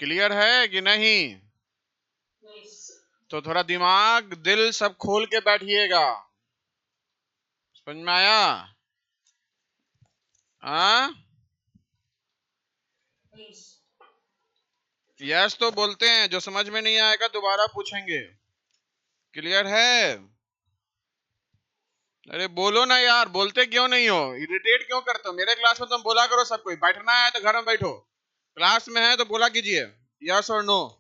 Clear है कि नहीं? तो थोड़ा दिमाग दिल सब खोल के बैठिएगा। समझ में आया? हाँ, यस तो बोलते हैं, जो समझ में नहीं आएगा दोबारा पूछेंगे। क्लियर है? अरे बोलो ना यार, बोलते क्यों नहीं हो? इरिटेट क्यों करते हो? मेरे क्लास में तुम बोला करो सब कोई, बैठना है तो घर में बैठो, क्लास में है तो बोला कीजिए यस और नो।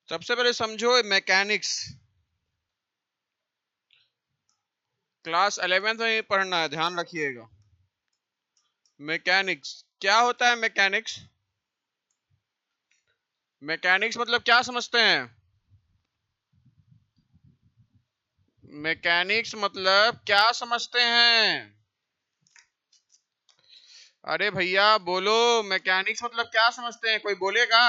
सबसे पहले समझो मैकेनिक्स, क्लास 11th में ही पढ़ना है, ध्यान रखिएगा। मैकेनिक्स क्या होता है? मैकेनिक्स, मैकेनिक्स मतलब क्या समझते हैं? मैकेनिक्स मतलब क्या समझते हैं? अरे भैया बोलो, मैकेनिक्स मतलब क्या समझते हैं? कोई बोलेगा?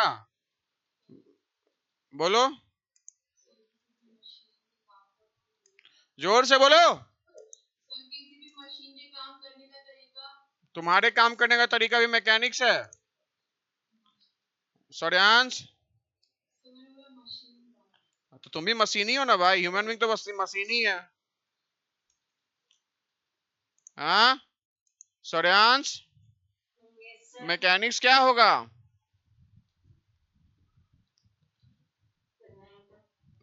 बोलो, जोर से बोलो। तुम्हारे काम करने का तरीका भी मैकेनिक्स है? सौर्यांश, तो तुम भी मशीन ही हो ना भाई, ह्यूमन बीइंग तो मशीन ही है। हाँ सौर्यांश, मैकेनिक्स क्या होगा?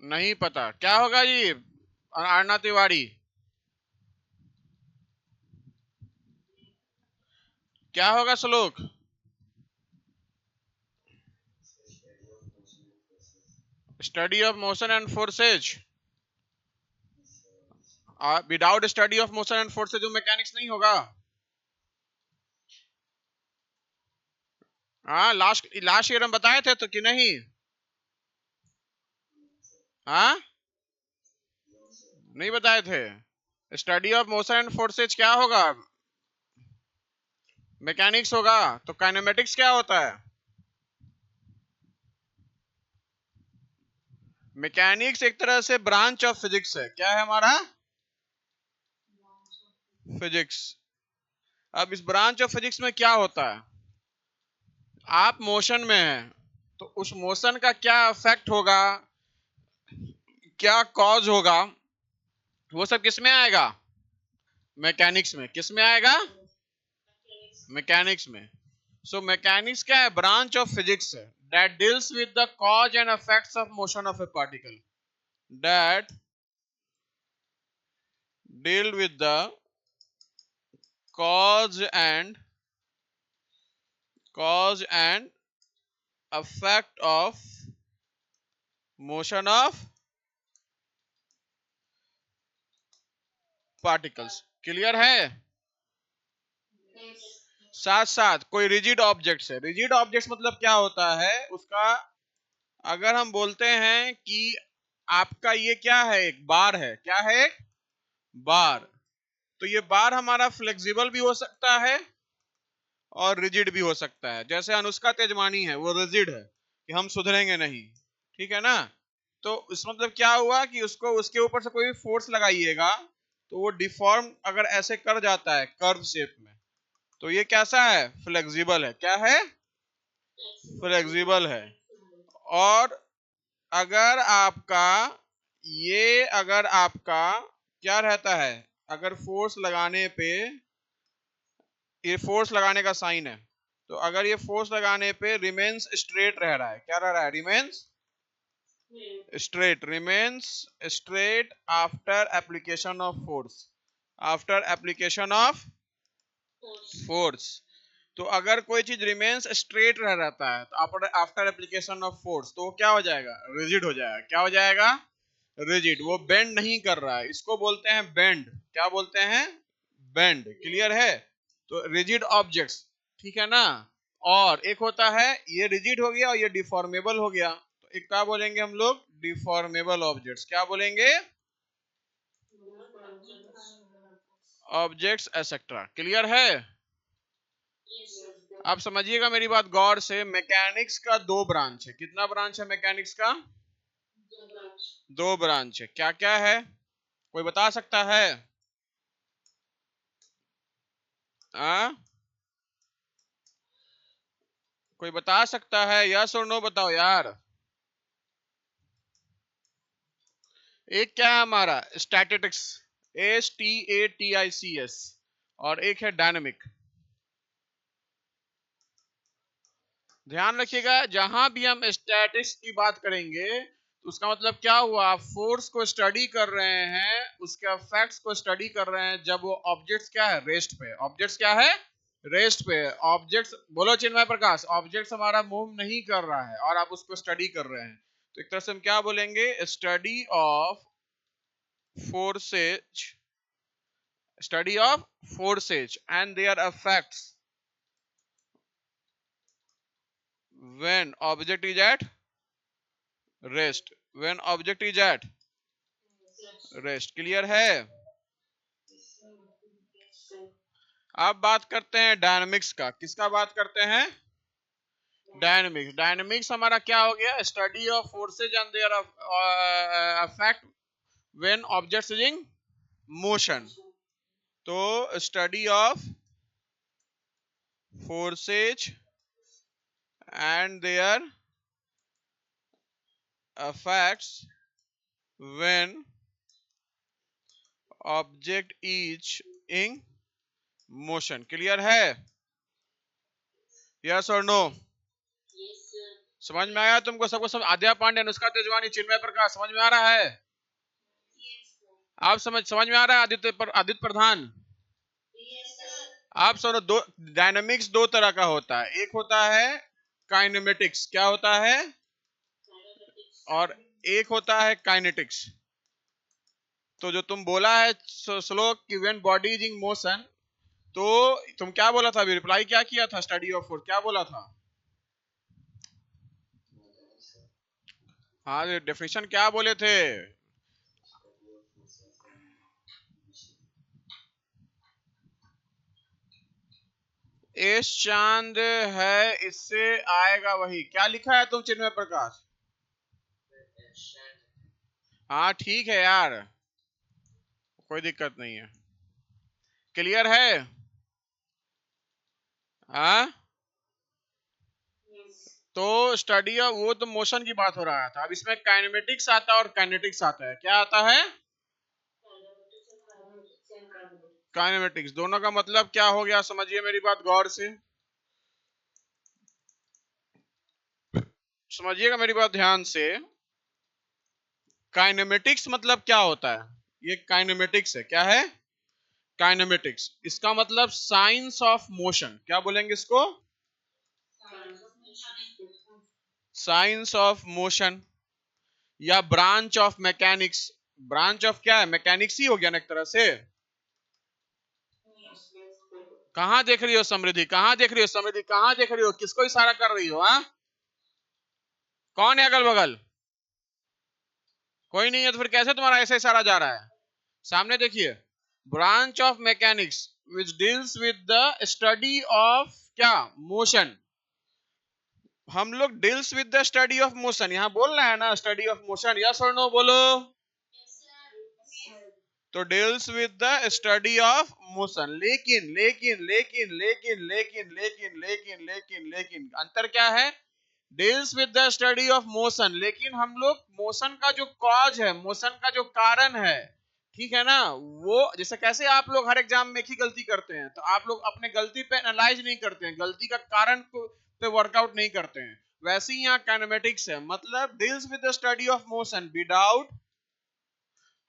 नहीं पता क्या होगा जी? आरना तिवारी, क्या होगा श्लोक? Study of motion and forces. Without study of motion and forces जो मैकेनिक्स नहीं होगा। हाँ, लास्ट लास्ट ईयर हम बताए थे तो कि नहीं? हाँ, नहीं बताए थे। Study of motion and forces क्या होगा? मैकेनिक्स होगा। तो काइनेमेटिक्स क्या होता है? मैकेनिक्स एक तरह से ब्रांच ऑफ फिजिक्स है। क्या है हमारा? फिजिक्स। अब इस ब्रांच ऑफ फिजिक्स में क्या होता है? आप मोशन में हैं तो उस मोशन का क्या इफेक्ट होगा, क्या कॉज होगा, वो सब किस में आएगा? मैकेनिक्स में। किस में आएगा? मैकेनिक्स में। सो मैकेनिक्स क्या है? ब्रांच ऑफ फिजिक्स है that deals with the cause and effects of motion of A particle, that deal with the cause and effect of motion of particles। Clear है? साथ साथ कोई रिजिड ऑब्जेक्ट्स है। Rigid objects मतलब क्या होता है उसका? अगर हम बोलते हैं कि आपका ये क्या है, एक बार है। क्या है? एक बार। तो ये बार हमारा फ्लेक्सिबल भी हो सकता है और रिजिड भी हो सकता है। जैसे अनुष्का तेजवानी है, वो रिजिड है कि हम सुधरेंगे नहीं, ठीक है ना? तो इस मतलब क्या हुआ कि उसको उसके ऊपर से कोई फोर्स लगाइएगा तो वो डिफॉर्म अगर ऐसे कर जाता है कर्व शेप में, तो ये कैसा है? फ्लेक्सिबल है। क्या है? फ्लेक्सिबल है। और अगर आपका अगर आपका क्या रहता है, अगर फोर्स लगाने पे, ये फोर्स लगाने का साइन है, तो अगर ये फोर्स लगाने पे रिमेन्स स्ट्रेट रह रहा है, क्या रह रहा है? Remains straight, remains straight after application of force, after application of force. तो अगर कोई चीज रिमेन्स स्ट्रेट रह रहता है तो आफ्टर एप्लीकेशन ऑफ फोर्स, तो वो क्या हो जाएगा? रिजिड हो जाएगा। क्या हो जाएगा? रिजिड। वो बेंड नहीं कर रहा है, इसको बोलते हैं बेंड। क्या बोलते हैं? बेंड। क्लियर है? तो रिजिड ऑब्जेक्ट्स, ठीक है ना? और एक होता है ये रिजिड हो गया और ये डिफॉर्मेबल हो गया, तो एक क्या बोलेंगे हम लोग? Deformable objects. क्या बोलेंगे? Objects etcetera. क्लियर है? आप समझिएगा मेरी बात गौर से, मैकेनिक्स का दो ब्रांच है। कितना ब्रांच है मैकेनिक्स का? दो ब्रांच है। क्या क्या है, कोई बता सकता है? कोई बता सकता है? यस और नो बताओ यार। एक क्या है हमारा स्टैटिस्टिक्स, STATICS, और एक है डायनेमिक। ध्यान रखिएगा, जहां भी हम स्टैटिक्स की बात करेंगे तो उसका मतलब क्या हुआ, आप फोर्स को स्टडी कर रहे हैं, उसके इफेक्ट्स को स्टडी कर रहे हैं जब वो ऑब्जेक्ट्स क्या है, रेस्ट पे। ऑब्जेक्ट्स क्या है, रेस्ट पे। ऑब्जेक्ट्स, बोलो चिन्मय प्रकाश, ऑब्जेक्ट्स हमारा मूव नहीं कर रहा है और आप उसको स्टडी कर रहे हैं, तो एक तरह से हम क्या बोलेंगे, study of forces, study of forces and their effects when object is at rest, when object is at rest। Clear है? अब बात करते हैं डायनामिक्स का। किसका बात करते हैं? डायनामिक्स। डायनामिक्स हमारा क्या हो गया, study of forces and their effect when objects is in motion. तो study of forces and their effects when object is in motion। Clear है? यस और नो? समझ में आया तुमको सबको? समझ, आद्या पांडे, अनुष्का तेजवानी, चिन्मय प्रकाश, समझ में आ रहा है? आप समझ में आ रहा है? आदित्य प्रधान, आप सुनो, दो डायनामिक्स दो तरह का होता है। एक होता है काइनेमेटिक्स, क्या होता है, और एक होता है काइनेटिक्स। तो जो तुम बोला है श्लोक कि when body is in motion, तो तुम क्या बोला था अभी, रिप्लाई क्या किया था, स्टडी ऑफ फोर्स क्या बोला था? हाँ, डेफिनेशन क्या बोले थे? एस चांद है, इससे आएगा वही। क्या लिखा है तुम चिन्मय प्रकाश? हाँ ठीक है यार, कोई दिक्कत नहीं है। क्लियर है? हाँ, तो स्टडी ऑफ, वो तो मोशन की बात हो रहा था। अब इसमें काइनेमेटिक्स आता है और काइनेटिक्स आता है। क्या आता है? काइनेमेटिक्स। दोनों का मतलब क्या हो गया, समझिए मेरी बात गौर से, समझिएगा मेरी बात ध्यान से। काइनेमेटिक्स मतलब क्या होता है, ये काइनेमेटिक्स है। क्या है? काइनेमेटिक्स। इसका मतलब साइंस ऑफ मोशन। क्या बोलेंगे इसको? साइंस ऑफ मोशन या branch of mechanics. Branch of क्या है, मैकेनिक्स ही हो गया ना एक तरह से। कहां देख रही हो समृद्धि, कहां देख रही हो समृद्धि, कहां देख रही हो, किसको इशारा कर रही हो? हाँ, कौन है अगल बगल? कोई नहीं है, तो फिर कैसे तुम्हारा ऐसे इशारा जा रहा है? सामने देखिए, branch of mechanics which deals with the study of क्या, मोशन। हम लोग deals with the study of motion, यहां बोल रहे हैं ना स्टडी ऑफ मोशन। यस और नो बोलो? तो deals with the study of motion. लेकिन लेकिन लेकिन लेकिन लेकिन लेकिन लेकिन लेकिन लेकिन अंतर क्या है? Deals with the study of motion, लेकिन हम लोग मोशन का जो कॉज है, मोशन का जो कारण है, ठीक है ना, वो जैसे कैसे आप लोग हर एग्जाम में एक ही गलती करते हैं, तो आप लोग अपने गलती पे एनालाइज नहीं करते हैं, गलती का कारण पे वर्कआउट नहीं करते हैं, वैसे ही यहाँ काइनेमेटिक्स है। मतलब deals with the study of motion without,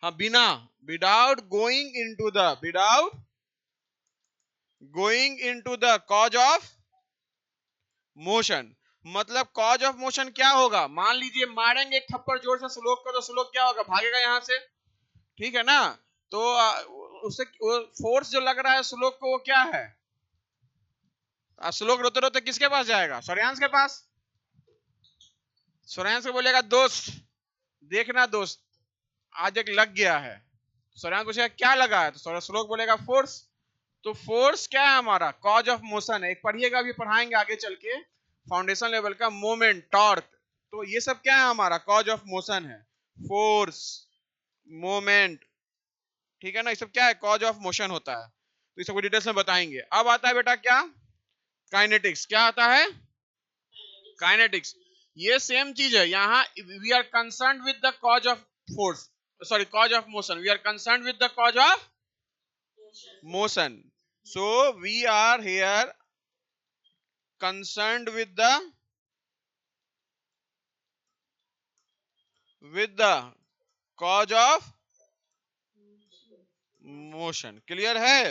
हाँ बिना, without going into the, without going into the cause of motion. मतलब कॉज ऑफ मोशन क्या होगा, मान लीजिए मारेंगे एक थप्पड़ जोर से श्लोक को, तो श्लोक क्या होगा, भागेगा यहां से, ठीक है ना। तो उससे फोर्स जो लग रहा है श्लोक को, वो क्या है, श्लोक रोते रोते किसके पास जाएगा, सूर्यांश के पास। सूर्यांश को बोलेगा दोस्त देखना, दोस्त आज एक लग गया है। सूर्यांश पूछेगा क्या लगा है, तो श्लोक बोलेगा फोर्स। तो फोर्स क्या है हमारा, कॉज ऑफ मोशन है। एक पढ़िएगा, अभी पढ़ाएंगे आगे चल के फाउंडेशन लेवल का, मोमेंट, टॉर्क, तो ये सब क्या है हमारा, कॉज ऑफ मोशन है। फोर्स, मोमेंट, ठीक है ना, ये सब क्या है, कॉज ऑफ मोशन होता है। तो इस सबको डिटेल्स में बताएंगे। अब आता है बेटा क्या, काइनेटिक्स। क्या आता है, काइनेटिक्स। ये सेम चीज है, यहाँ we are concern with the cause of force, sorry cause of motion, we are concern with the cause of motion. So we are here concerned with the cause of motion। Clear है।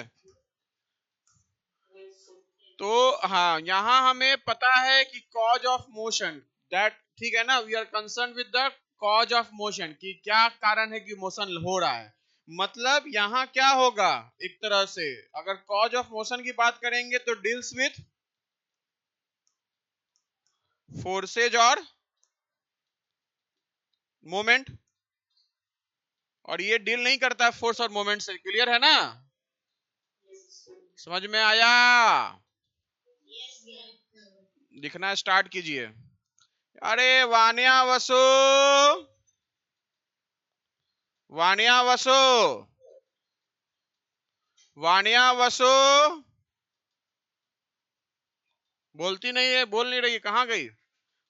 तो हाँ, यहां हमें पता है कि cause of motion, that, ठीक है ना, we are concern with the cause of motion, कि क्या कारण है कि मोशन हो रहा है। मतलब यहां क्या होगा, एक तरह से अगर कॉज ऑफ मोशन की बात करेंगे तो डील्स विथ फोर्सेज और मोमेंट, और ये डील नहीं करता फोर्स और मोमेंट से। क्लियर है ना, समझ में आया। लिखना स्टार्ट कीजिए। अरे वानिया वसु, वानिया वसु, वानिया वसु, बोलती नहीं है, बोल नहीं रही, कहां गई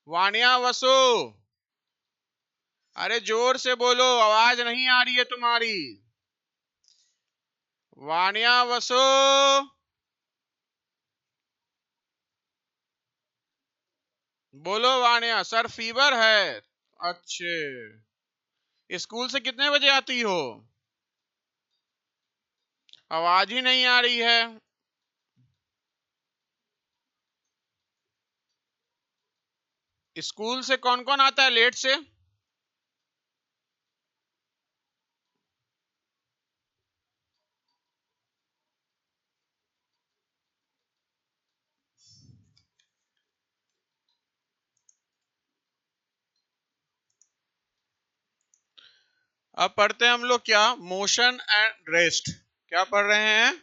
वानिया वसु। अरे जोर से बोलो, आवाज नहीं आ रही है तुम्हारी। वानिया वसु, बोलो वानिया। सर फीवर है। अच्छे, स्कूल से कितने बजे आती हो, आवाज ही नहीं आ रही है। स्कूल से कौन कौन आता है लेट से, अब पढ़ते हैं हम लोग क्या, मोशन एंड रेस्ट। क्या पढ़ रहे हैं,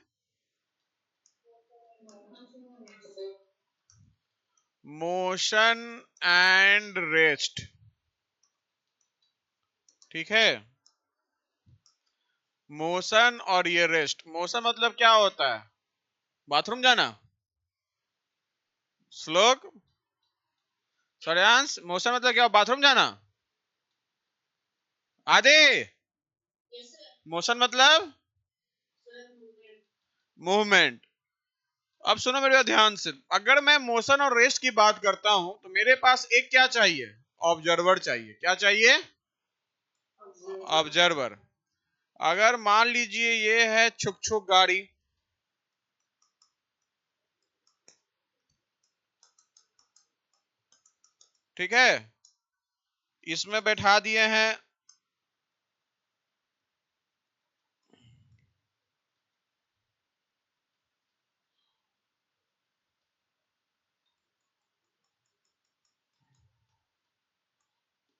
मोशन एंड रेस्ट, ठीक है। मोशन और ये रेस्ट। मोशन मतलब क्या होता है, बाथरूम जाना। श्लोक, सौर्यांश, मोशन मतलब क्या, बाथरूम जाना। आदि, मोशन मतलब मूवमेंट। अब सुनो मेरे ध्यान से, अगर मैं मोशन और रेस्ट की बात करता हूं तो मेरे पास एक क्या चाहिए, ऑब्जर्वर चाहिए। क्या चाहिए, ऑब्जर्वर। अगर मान लीजिए ये है छुक छुक गाड़ी, ठीक है, इसमें बैठा दिए हैं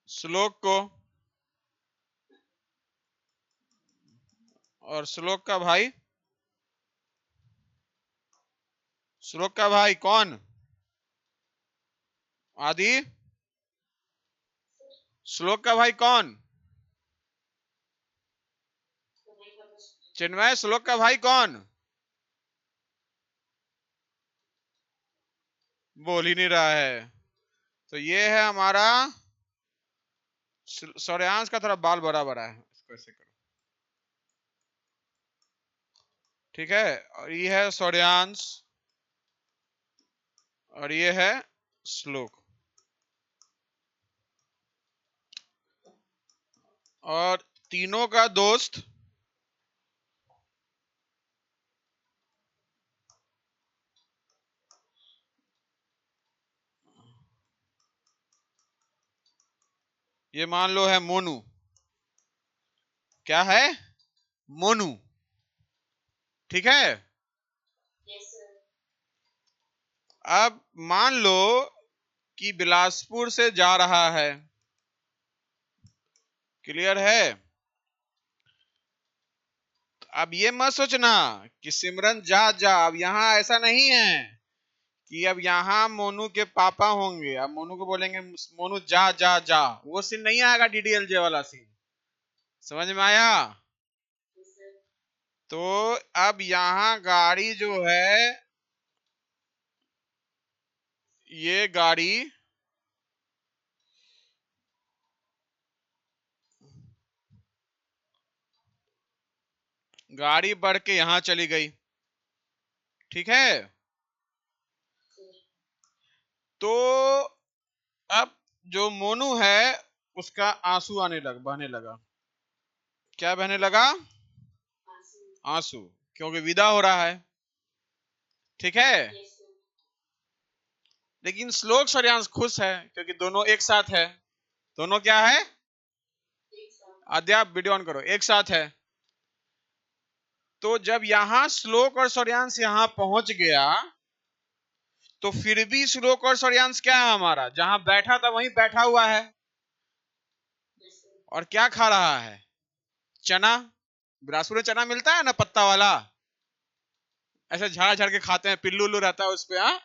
श्लोक को, और श्लोक का भाई, श्लोक का भाई कौन, आदि, श्लोक का भाई कौन, चिन्मय। श्लोक का भाई कौन, बोल ही नहीं रहा है। तो ये है हमारा सौर्यांश का, थोड़ा बाल बड़ा बड़ा है, इसको ऐसे करो, ठीक है। और ये है सौर्यांश, और ये है श्लोक, और तीनों का दोस्त ये मान लो है मोनू। क्या है, मोनू, ठीक है। अब मान लो कि बिलासपुर से जा रहा है, क्लियर है। अब ये मत सोचना कि सिमरन जा जा, अब यहाँ ऐसा नहीं है कि अब यहाँ मोनू के पापा होंगे, अब मोनू को बोलेंगे मोनू जा जा जा, वो सीन नहीं आएगा, डीडीएलजे वाला सीन। समझ में आया? तो अब यहाँ गाड़ी जो है, ये गाड़ी बढ़ के यहां चली गई, ठीक है। तो अब जो मोनू है उसका आंसू बहने लगा। क्या बहने लगा? आंसू, क्योंकि विदा हो रहा है, ठीक है। लेकिन श्लोक श्रेयांश खुश है क्योंकि दोनों एक साथ है। दोनों क्या है? अध्याप वीडियो ऑन करो, एक साथ है। तो जब यहां श्लोक और श्रेयांश यहां पहुंच गया, तो फिर भी श्लोक और श्रेयांश क्या है हमारा, जहां बैठा था वहीं बैठा हुआ है, और क्या खा रहा है? चना। बिलासपुर में चना मिलता है ना, पत्ता वाला, ऐसे झाड़ झाड़ के खाते हैं, पिल्लू उल्लू रहता है उस पे, हाँ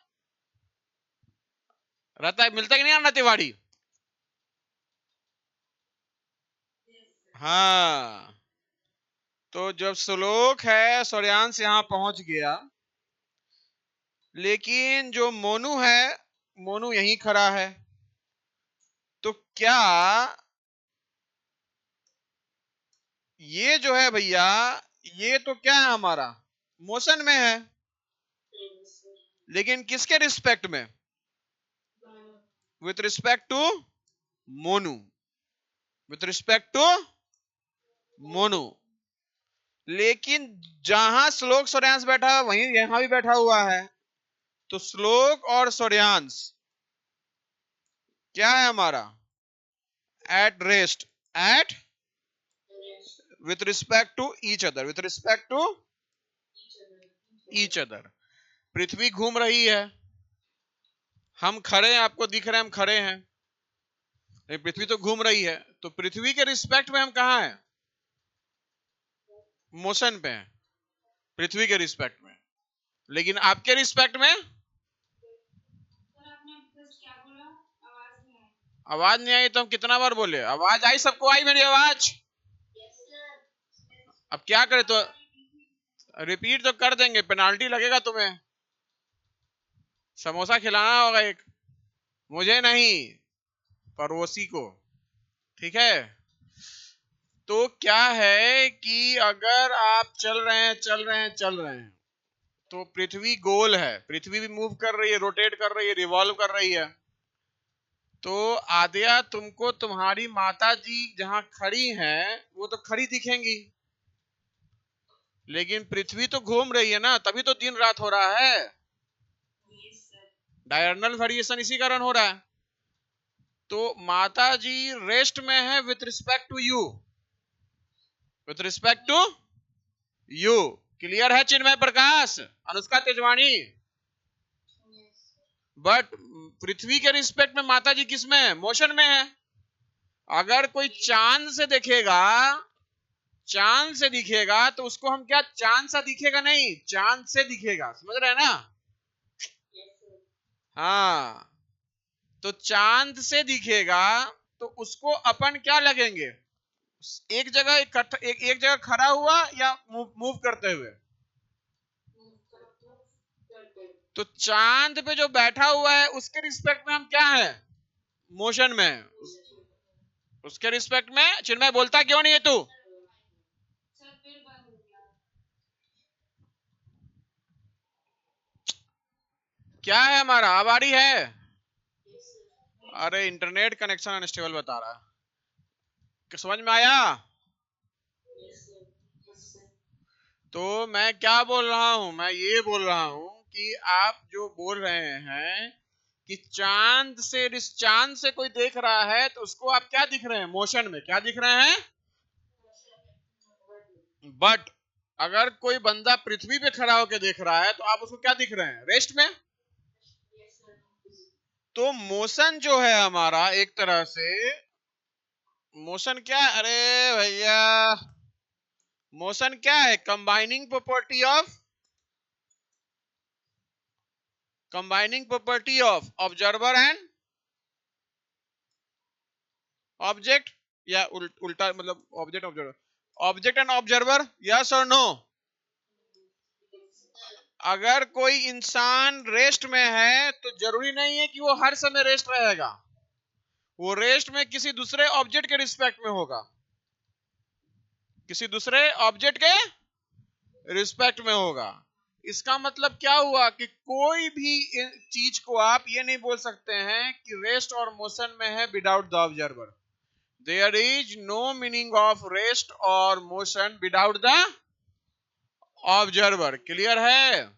रहता है, मिलता है कि नहीं आना तिवाड़ी? हाँ। तो जब श्लोक है सूर्यांश यहां पहुंच गया, लेकिन जो मोनू है, मोनू यहीं खड़ा है, तो क्या ये जो है भैया, ये तो क्या है हमारा, मोशन में है, लेकिन किसके रिस्पेक्ट में? With respect to Monu, with respect to Monu. लेकिन जहां श्लोक सूर्यांश बैठा है वहीं यहां भी बैठा हुआ है, तो श्लोक और सूर्यांश क्या है हमारा? At rest, at with respect to each other, with respect to each other. पृथ्वी घूम रही है, हम खड़े हैं, आपको दिख रहे हैं हम खड़े हैं, लेकिन पृथ्वी तो घूम रही है, तो पृथ्वी के रिस्पेक्ट में हम कहां हैं? मोशन पे हैं, पृथ्वी के रिस्पेक्ट में। लेकिन आपके रिस्पेक्ट में आवाज नहीं आई, तो हम कितना बार बोले? आवाज आई? सबको आई मेरी आवाज? अब क्या करे, तो रिपीट तो कर देंगे, पेनाल्टी लगेगा तुम्हें, समोसा खिलाना होगा एक, मुझे नहीं, पड़ोसी को, ठीक है। तो क्या है कि अगर आप चल रहे हैं चल रहे हैं चल रहे हैं, तो पृथ्वी गोल है, पृथ्वी भी मूव कर रही है, रोटेट कर रही है, रिवॉल्व कर रही है। तो आद्या, तुमको तुम्हारी माता जी जहां खड़ी हैं वो तो खड़ी दिखेंगी, लेकिन पृथ्वी तो घूम रही है ना, तभी तो दिन रात हो रहा है, डायरनल वेरिएशन इसी कारण हो रहा है। तो माता जी रेस्ट में है with respect to you, with respect to you. Clear है चिन्मय प्रकाश, अनुष्का तेजवानी? बट पृथ्वी के रिस्पेक्ट में माता जी किस में है? मोशन में है। अगर कोई चांद से देखेगा, चांद से दिखेगा, तो उसको हम क्या, चांद सा दिखेगा नहीं, चांद से दिखेगा, समझ रहे हैं ना? हाँ, तो चांद से दिखेगा, तो उसको अपन क्या लगेंगे, एक जगह एक जगह खड़ा हुआ या मूव करते हुए? तो चांद पे जो बैठा हुआ है उसके रिस्पेक्ट में हम क्या है? मोशन में। उसके रिस्पेक्ट में चिन्मय बोलता क्यों नहीं है तू? क्या है हमारा, अब आ रही है? अरे इंटरनेट कनेक्शन अनस्टेबल बता रहा है, समझ में आया? तो मैं क्या बोल रहा हूं, मैं ये बोल रहा हूं कि आप जो बोल रहे हैं कि चांद से कोई देख रहा है, तो उसको आप क्या दिख रहे हैं? मोशन में। क्या दिख रहे हैं? बट अगर कोई बंदा पृथ्वी पे खड़ा होकर देख रहा है, तो आप उसको क्या दिख रहे हैं? रेस्ट में। तो मोशन जो है हमारा, एक तरह से मोशन क्या है? अरे भैया, मोशन क्या है? Combining property of observer and object, या उल्टा मतलब ऑब्जेक्ट एंड ऑब्जर्वर, यस और नो? अगर कोई इंसान रेस्ट में है तो जरूरी नहीं है कि वो हर समय रेस्ट रहेगा, वो रेस्ट में किसी दूसरे ऑब्जेक्ट के रिस्पेक्ट में होगा, किसी दूसरे ऑब्जेक्ट के रिस्पेक्ट में होगा। इसका मतलब क्या हुआ कि कोई भी चीज को आप ये नहीं बोल सकते हैं कि रेस्ट और मोशन में है without the observer. There is no meaning of rest और motion without the observer. Clear है?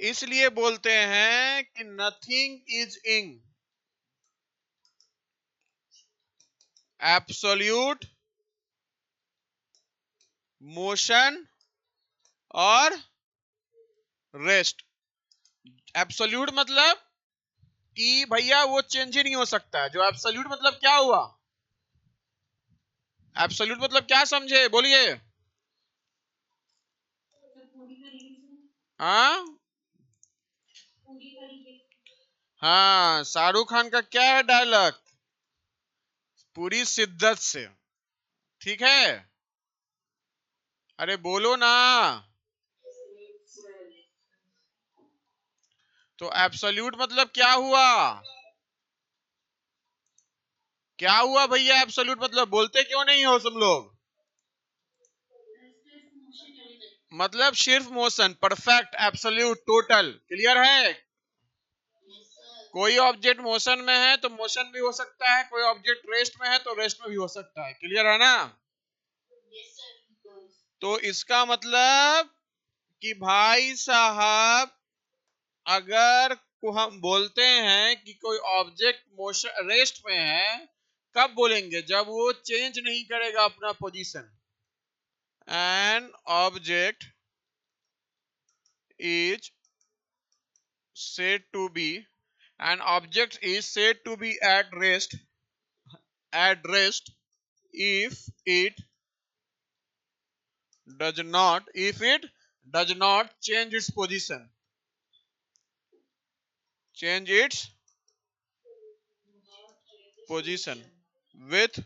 इसलिए बोलते हैं कि nothing is in absolute motion और रेस्ट। एब्सोल्यूट मतलब कि भैया वो चेंज ही नहीं हो सकता है। जो एब्सोल्यूट मतलब क्या हुआ? एब्सोल्यूट मतलब क्या समझे, बोलिए। हाँ हाँ, शाहरुख खान का क्या है डायलॉग? पूरी शिद्दत से। ठीक है, अरे बोलो ना। तो एब्सोल्यूट मतलब क्या हुआ? क्या हुआ भैया एब्सोल्यूट मतलब? बोलते क्यों नहीं हो तुम लोग? मतलब सिर्फ motion, perfect, absolute, total. Clear है? कोई ऑब्जेक्ट मोशन में है तो मोशन भी हो सकता है, कोई ऑब्जेक्ट रेस्ट में है तो रेस्ट में भी हो सकता है। क्लियर है ना? तो इसका मतलब कि भाई साहब, अगर को हम बोलते हैं कि कोई ऑब्जेक्ट मोशन रेस्ट में है, कब बोलेंगे? जब वो चेंज नहीं करेगा अपना position. N object is said to be an object is said to be at rest if it does not change its position with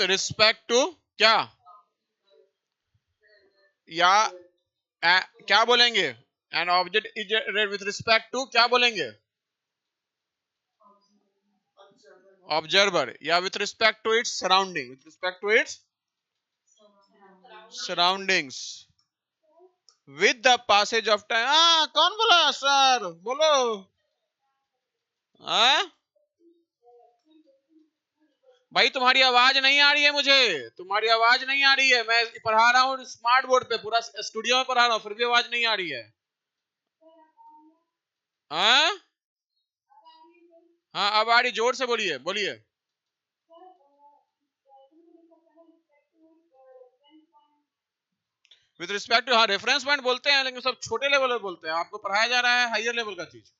respect to क्या, या क्या बोलेंगे? An object is with respect to क्या बोलेंगे? Observer, या with respect to its surrounding, with respect to its surroundings with the passage of time. कौन बोला sir? बोलो। हाँ भाई, तुम्हारी आवाज नहीं आ रही है मुझे, तुम्हारी आवाज नहीं आ रही है। मैं पढ़ा रहा हूँ स्मार्ट बोर्ड पे, पूरा स्टूडियो में पढ़ा रहा हूँ, फिर भी आवाज नहीं आ रही है। हाँ हाँ, अब आ रही, जोर से बोलिए बोलिए। विद रिस्पेक्ट टू, हाँ रेफरेंस पॉइंट बोलते हैं, लेकिन सब छोटे लेवल पे बोलते हैं। आपको पढ़ाया जा रहा है हायर लेवल का चीज।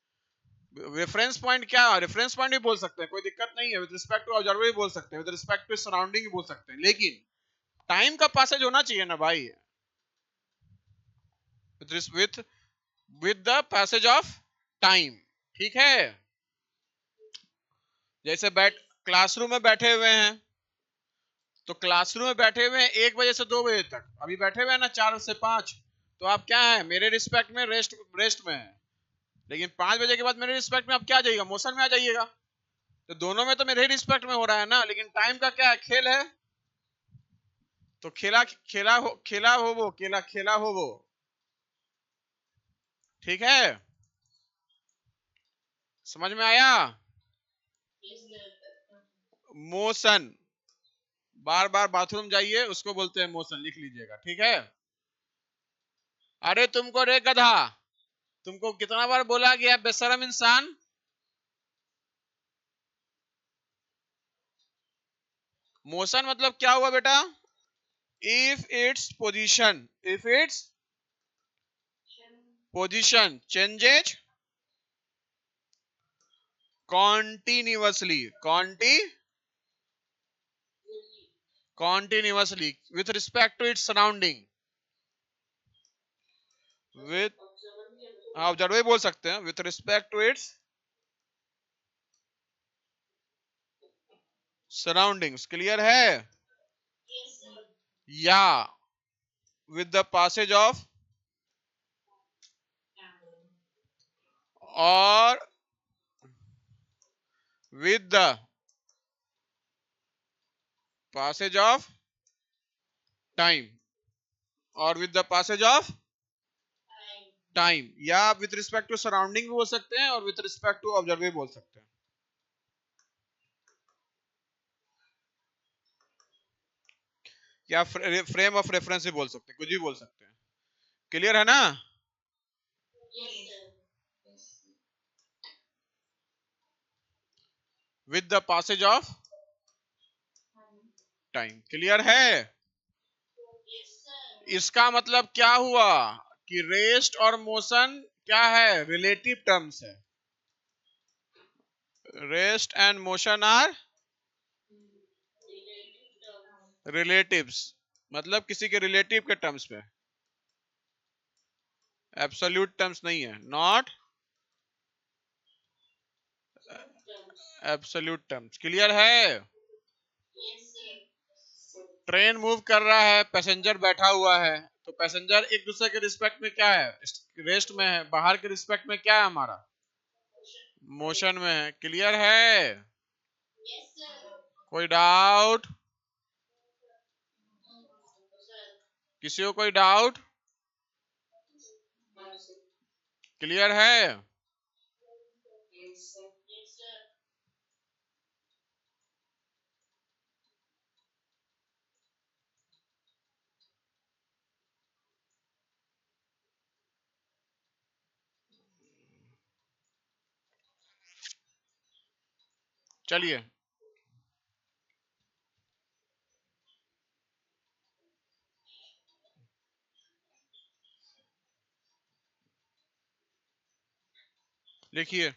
रेफरेंस पॉइंट क्या? रेफरेंस पॉइंट भी बोल सकते हैं, कोई दिक्कत नहीं है। विद रिस्पेक्ट टू ऑब्जर्वर भी बोल सकते हैं, विद रिस्पेक्ट टू सराउंडिंग भी बोल सकते हैं, लेकिन टाइम का पासेज होना चाहिए ना भाई। With with the passage of time. ठीक है? जैसे क्लासरूम में बैठे हुए हैं, तो क्लासरूम में बैठे हुए हैं 1 बजे से 2 बजे तक, अभी बैठे हुए हैं ना 4 से 5, तो आप क्या है? मेरे रिस्पेक्ट में रेस्ट में है। लेकिन 5 बजे के बाद मेरे रिस्पेक्ट में आप क्या आ जाइएगा? मोशन में आ जाइएगा। तो दोनों में तो मेरे ही रिस्पेक्ट में हो रहा है ना, लेकिन टाइम का क्या है? खेल है। तो खेला हो वो। ठीक है? समझ में आया? मोशन, बार बार बाथरूम जाइए, उसको बोलते हैं मोशन, लिख लीजिएगा। ठीक है? अरे तुमको रे गधा, तुमको कितना बार बोला गया बेशरम इंसान? मोशन मतलब क्या हुआ बेटा? if its position changes continuously, continuously with respect to its surrounding, with, आप जरूर बोल सकते हैं, with respect to its surroundings. Clear है? या विद द पासेज ऑफ, और with the passage of time, और with the passage of time, या आप विथ रिस्पेक्ट टू सराउंडिंग भी बोल सकते हैं और विथ रिस्पेक्ट टू ऑब्जर्व भी बोल सकते हैं, या फ्रेम ऑफ रेफरेंस भी बोल सकते हैं, कुछ भी बोल सकते हैं। क्लियर है ना? With the passage of time. Clear है? इसका मतलब क्या हुआ कि रेस्ट और मोशन क्या है, रिलेटिव टर्म्स है। Rest and motion are relatives, मतलब किसी के रिलेटिव के टर्म्स में, एब्सोल्यूट टर्म्स नहीं है, नॉट एब्सोल्यूट टर्म्स। क्लियर है? ट्रेन मूव कर रहा है, पैसेंजर बैठा हुआ है, तो पैसेंजर एक दूसरे के रिस्पेक्ट में क्या है, रेस्ट में है, बाहर के रिस्पेक्ट में क्या है हमारा, मोशन में है। क्लियर है? कोई डाउट? किसी को कोई डाउट? क्लियर है? चलिए लिखिए।